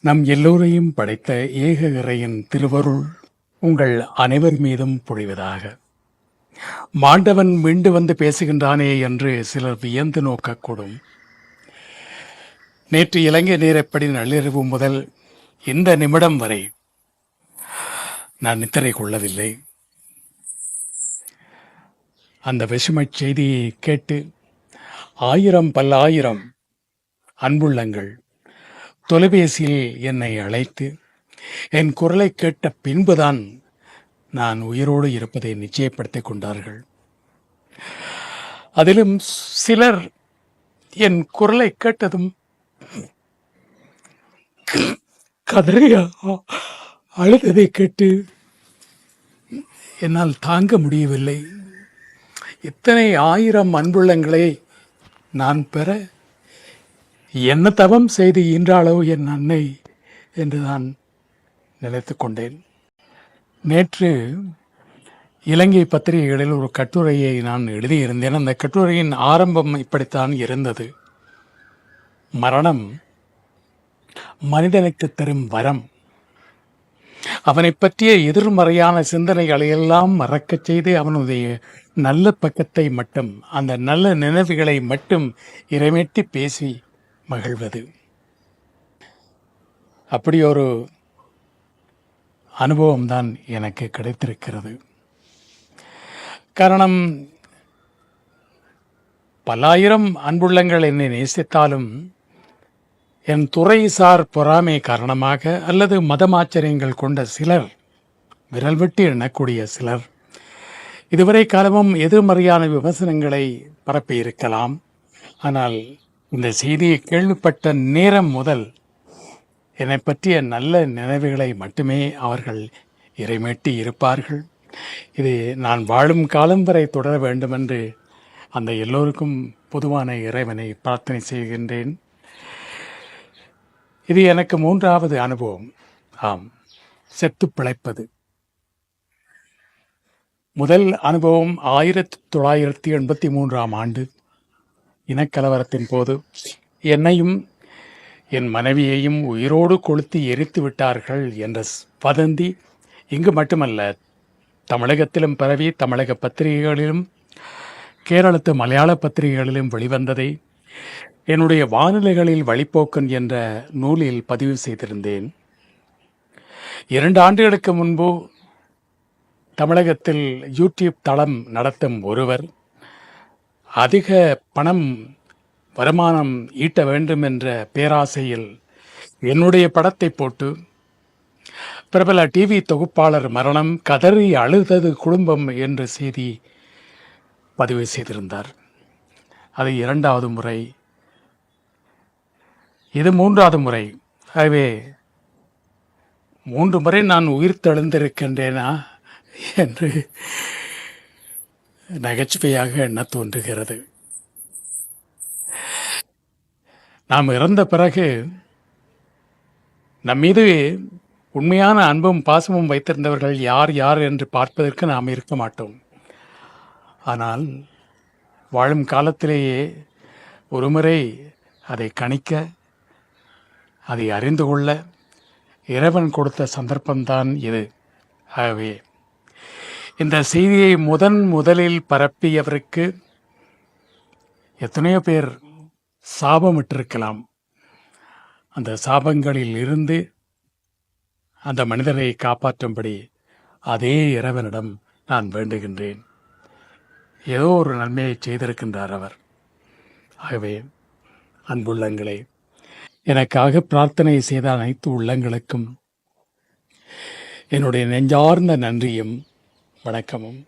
நம் எல்லோரையும் படைத்த ஏக இறையின் திருவருள் உங்கள் அனைவர் மீதும் பொழிவதாக. மாண்டவன் மீண்டு வந்து பேசுகின்றானே என்று சிலர் வியந்து நோக்கக்கூடும். நேற்று இலங்கை நேரப்படி நள்ளிரவு முதல் இந்த நிமிடம் வரை நான் நித்திரை கொள்ளவில்லை. அந்த விஷமச் செய்தியை கேட்டு ஆயிரம் பல்லாயிரம் அன்புள்ளங்கள் தொலைபேசியில் என்னை அழைத்து என் குரலை கேட்ட பின்புதான் நான் உயிரோடு இருப்பதை நிச்சயப்படுத்திக் கொண்டார்கள். அதிலும் சிலர் என் குரலை கேட்டதும் கதறி அழுததை கேட்டு என்னால் தாங்க முடியவில்லை. இத்தனை ஆயிரம் அன்புள்ளங்களை நான் பெற என்ன தவம் செய்து ஈன்றாளோ என் அன்னை என்று நான் நினைத்து கொண்டேன். நேற்று இலங்கை பத்திரிகைகளில் ஒரு கட்டுரையை நான் எழுதியிருந்தேன். அந்த கட்டுரையின் ஆரம்பம் இப்படித்தான் இருந்தது: மரணம் மனிதனுக்கு தரும் வரம். அவனை பற்றிய எதிர்மறையான சிந்தனைகளை எல்லாம் மறக்கச் செய்து அவனுடைய நல்ல பக்கத்தை மட்டும், அந்த நல்ல நினைவுகளை மட்டும் இறைமேட்டி பேசி மகிழ்வது. அப்படி ஒரு அனுபவம்தான் எனக்கு கிடைத்திருக்கிறது. காரணம், பல்லாயிரம் அன்புள்ளங்கள் என்னை நேசித்தாலும் என் துறைசார் பொறாமை காரணமாக அல்லது மதமாச்சரியங்கள் கொண்ட சிலர், விரல் விட்டு எண்ணக்கூடிய சிலர், இதுவரை காலமும் எதிர்மறையான விமர்சனங்களை பரப்பியிருக்கலாம். ஆனால் இந்த செய்தியை கேள்விப்பட்ட நேரம் முதல் என்னை பற்றிய நல்ல நினைவுகளை மட்டுமே அவர்கள் இறைமேட்டி இருப்பார்கள். இது நான் வாழும் காலம் வரை தொடர வேண்டும் என்று அந்த எல்லோருக்கும் பொதுவான இறைவனை பிரார்த்தனை செய்கின்றேன். இது எனக்கு 3வது அனுபவம். ஆம், செத்து பிழைப்பது. முதல் அனுபவம் 1983ஆம் ஆண்டு இனக்கலவரத்தின் போது என்னையும் என் மனைவியையும் உயிரோடு கொளுத்தி எரித்து விட்டார்கள் என்ற வதந்தி இங்கு மட்டுமல்ல, தமிழகத்திலும் பரவி தமிழக பத்திரிகைகளிலும் கேரளத்து மலையாள பத்திரிகைகளிலும் வெளிவந்ததை என்னுடைய வானிலைகளில் வழிப்போக்கன் என்ற நூலில் பதிவு செய்திருந்தேன். 2 ஆண்டுகளுக்கு முன்பு தமிழகத்தில் யூடியூப் தளம் நடத்தும் ஒருவர் அதிக பணம் வருமானம் ஈட்ட வேண்டும் என்ற பேராசையில் என்னுடைய படத்தை போட்டு பிரபல டிவி தொகுப்பாளர் மரணம், கதறி அழுதது குடும்பம் என்ற செய்தி பதிவு செய்திருந்தார். அது 2வது முறை, இது 3வது முறை. ஆகவே 3 முறை நான் உயிர் தெழுந்திருக்கின்றேனா என்று நகைச்சுவையாக எண்ண தோன்றுகிறது. நாம் இறந்த பிறகு நம் மீது உண்மையான அன்பும் பாசமும் வைத்திருந்தவர்கள் யார் யார் என்று பார்ப்பதற்கு நாம் இருக்க மாட்டோம். ஆனால் வாழும் காலத்திலேயே ஒருமுறை அதை கணிக்க, அதை அறிந்து கொள்ள இறைவன் கொடுத்த சந்தர்ப்பம்தான் இது. ஆகவே இந்த செய்தியை முதலில் பரப்பியவருக்கு எத்தனையோ பேர் சாபமிட்டிருக்கலாம். அந்த சாபங்களில் இருந்து அந்த மனிதரை காப்பாற்றும்படி அதே இறைவனிடம் நான் வேண்டுகின்றேன். ஏதோ ஒரு நன்மையை செய்திருக்கின்றார் அவர். ஆகவே அன்புள்ளங்களே, எனக்காக பிரார்த்தனை செய்த அனைத்து உள்ளங்களுக்கும் என்னுடைய நெஞ்சார்ந்த நன்றியும் வணக்கமும்.